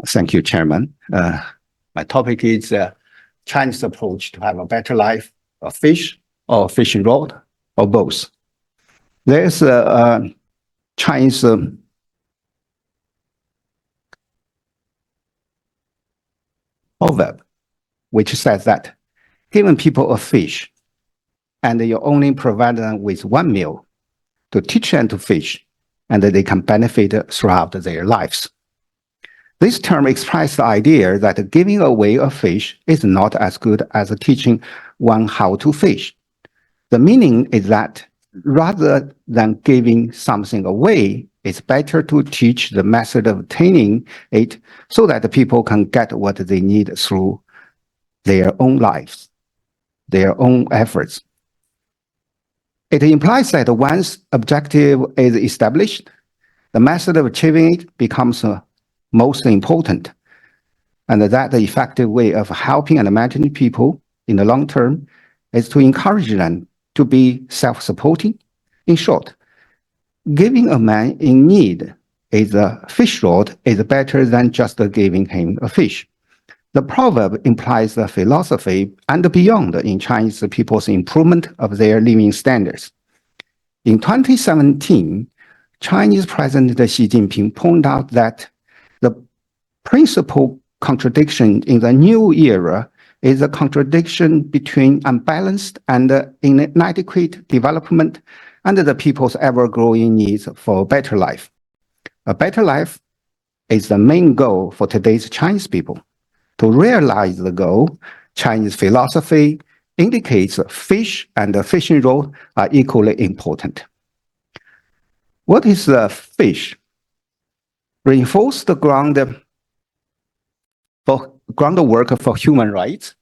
Thank you, Chairman. My topic is Chinese approach to have a better life, a fish or fishing rod, or both. There's a Chinese proverb which says that giving people a fish and you only provide them with one meal to teach them to fish, and they can benefit throughout their lives. This term expresses the idea that giving away a fish is not as good as teaching one how to fish. The meaning is that rather than giving something away, it's better to teach the method of obtaining it so that the people can get what they need through their own lives, their own efforts. It implies that once objective is established, the method of achieving it becomes most important, and that the effective way of helping and managing people in the long term is to encourage them to be self-supporting. In short, giving a man in need a fish rod is better than just giving him a fish. The proverb implies the philosophy and beyond in Chinese people's improvement of their living standards. In 2017, Chinese President Xi Jinping pointed out that the principal contradiction in the new era is a contradiction between unbalanced and inadequate development and the people's ever-growing needs for a better life. A better life is the main goal for today's Chinese people. To realize the goal, Chinese philosophy indicates fish and the fishing rod are equally important. What is the fish? Reinforce the groundwork for human rights.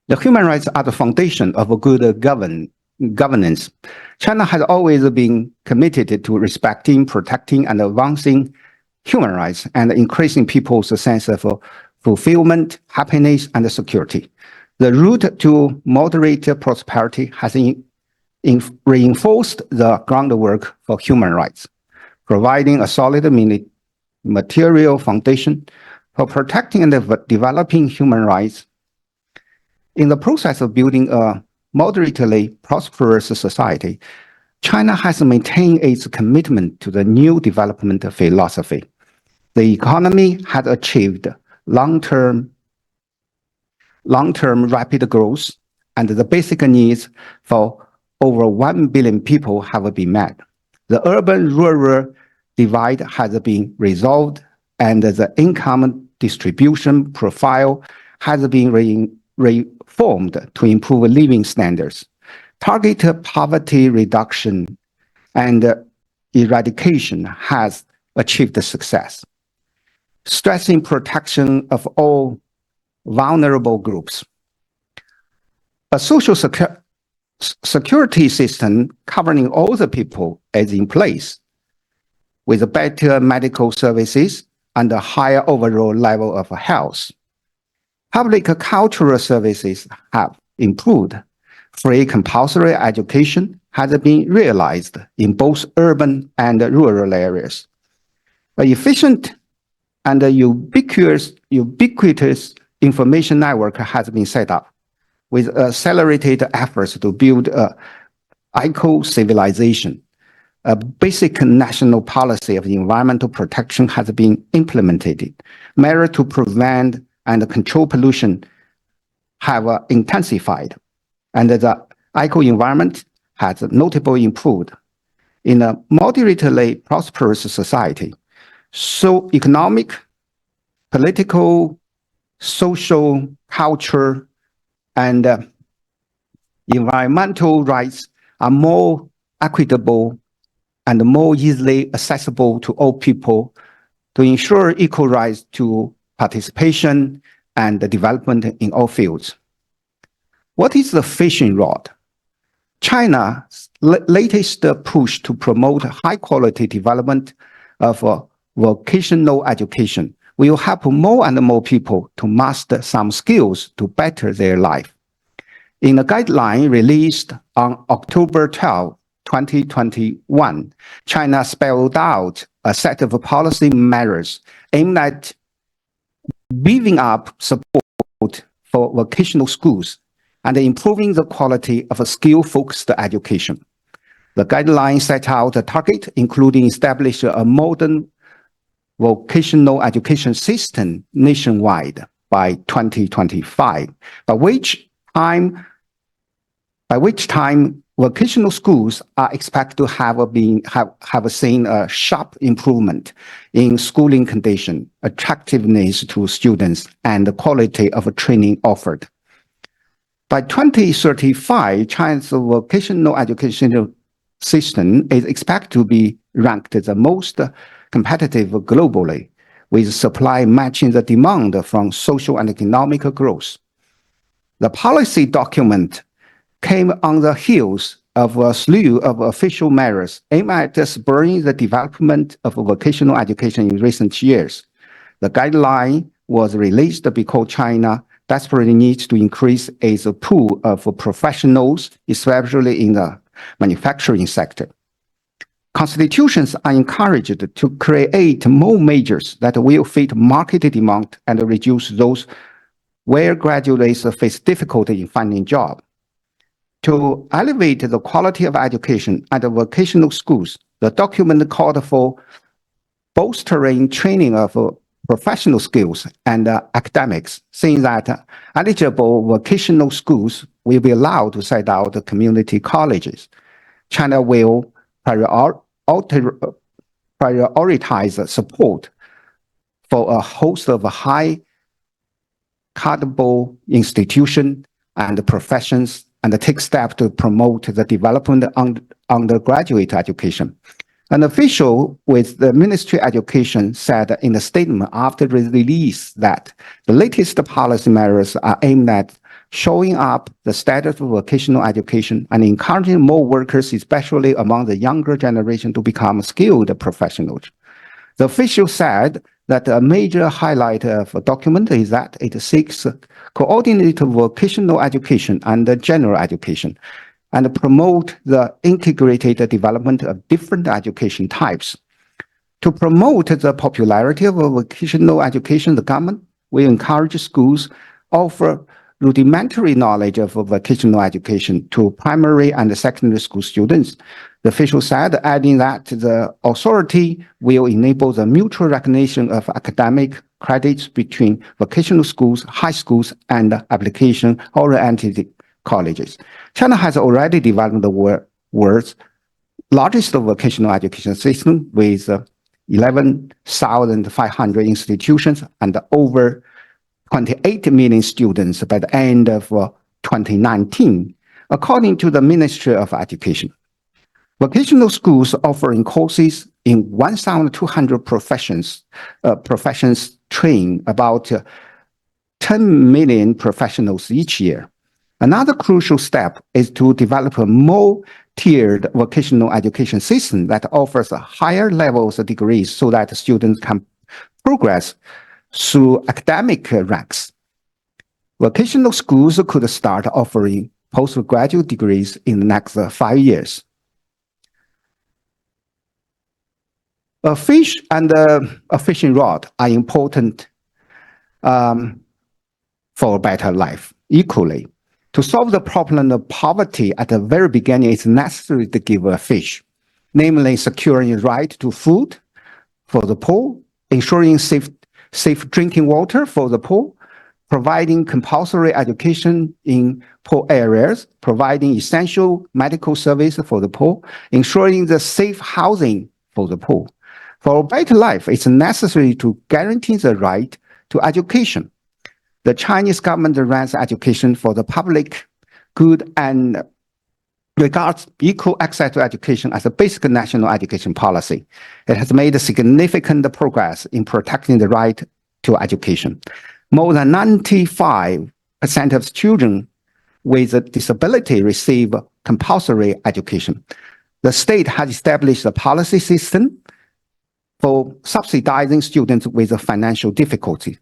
The human rights are the foundation of a good governance. China has always been committed to respecting, protecting, and advancing human rights and increasing people's sense of fulfillment, happiness, and security. The route to moderate prosperity has reinforced the groundwork for human rights, providing a solid material foundation for protecting and developing human rights. In the process of building a moderately prosperous society, China has maintained its commitment to the new development philosophy. The economy has achieved long-term rapid growth, and the basic needs for over 1 billion people have been met. The urban-rural divide has been resolved, and the income distribution profile has been reformed to improve living standards. Targeted poverty reduction and eradication has achieved success, stressing protection of all vulnerable groups. A social security system covering all the people is in place, with better medical services and a higher overall level of health. Public cultural services have improved. Free compulsory education has been realized in both urban and rural areas. An efficient and ubiquitous information network has been set up, with accelerated efforts to build an eco-civilization. A basic national policy of environmental protection has been implemented. Measures to prevent and control pollution have intensified, and the eco-environment has notably improved. In a moderately prosperous society, so economic, political, social, culture, and environmental rights are more equitable and more easily accessible to all people to ensure equal rights to participation and development in all fields. What is the fishing rod? China's latest push to promote high-quality development of vocational education will help more and more people to master some skills to better their life. In a guideline released on October 12, 2021, China spelled out a set of policy measures aimed at beefing up support for vocational schools and improving the quality of a skill-focused education. The guidelines set out a target, including establish a modern vocational education system nationwide by 2025, by which time vocational schools are expected to have seen a sharp improvement in schooling condition, attractiveness to students, and the quality of training offered. By 2035, China's vocational education system is expected to be ranked the most competitive globally, with supply matching the demand from social and economic growth. The policy document came on the heels of a slew of official measures aimed at spurring the development of vocational education in recent years. The guideline was released because China desperately needs to increase its pool of professionals, especially in the manufacturing sector. Constitutions are encouraged to create more majors that will fit market demand and reduce those where graduates face difficulty in finding jobs. To elevate the quality of education at the vocational schools, the document called for bolstering training of professional skills and academics, saying that eligible vocational schools will be allowed to set out community colleges. China will prioritize support for a host of high credible institutions and professions and take steps to promote the development of undergraduate education. An official with the Ministry of Education said in a statement after the release that the latest policy measures are aimed at showing up the status of vocational education and encouraging more workers, especially among the younger generation, to become skilled professionals. The official said that a major highlight of the document is that it seeks coordinated vocational education and general education and promote the integrated development of different education types. To promote the popularity of vocational education, the government will encourage schools offer rudimentary knowledge of vocational education to primary and secondary school students. The official said, adding that the authority will enable the mutual recognition of academic credits between vocational schools, high schools, and application-oriented colleges. China has already developed the world's largest vocational education system with 11,500 institutions and over 28 million students by the end of 2019, according to the Ministry of Education. Vocational schools offering courses in 1,200 professions train about 10 million professionals each year. Another crucial step is to develop a more tiered vocational education system that offers higher levels of degrees so that students can progress through academic ranks. Vocational schools could start offering postgraduate degrees in the next 5 years. A fish and a fishing rod are important for a better life equally. To solve the problem of poverty at the very beginning, it's necessary to give a fish, namely securing the right to food for the poor, ensuring safe drinking water for the poor, providing compulsory education in poor areas, providing essential medical service for the poor, ensuring the safe housing for the poor. For a better life, it's necessary to guarantee the right to education. The Chinese government runs education for the public good and regards equal access to education as a basic national education policy. It has made significant progress in protecting the right to education. More than 95% of children with a disability receive compulsory education. The state has established a policy system for subsidizing students with financial difficulty,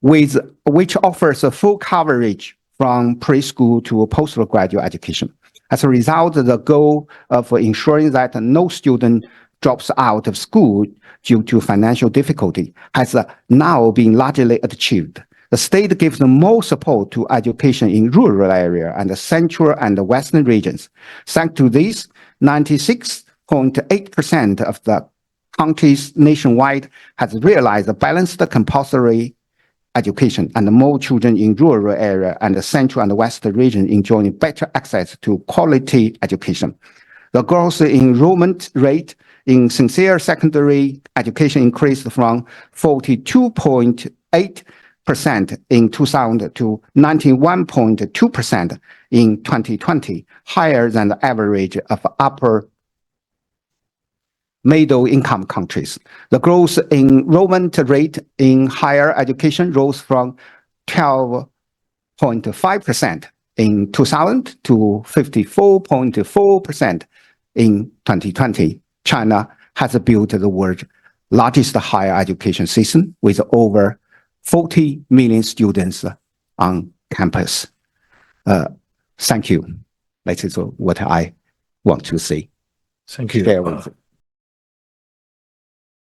which offers a full coverage from preschool to postgraduate education. As a result, the goal of ensuring that no student drops out of school due to financial difficulty has now been largely achieved. The state gives more support to education in rural areas and the central and the western regions. Thanks to this, 96.8% of the counties nationwide has realized a balanced compulsory education, and more children in rural area and the central and western region enjoying better access to quality education. The gross enrollment rate in sincere secondary education increased from 42.8% in 2000 to 91.2% in 2020, higher than the average of upper middle income countries. The gross enrollment rate in higher education rose from 12.5% in 2000 to 54.4% in 2020. China has built the world's largest higher education system with over 40 million students on campus. Thank you. That is what I want to say. Thank you. Share with you.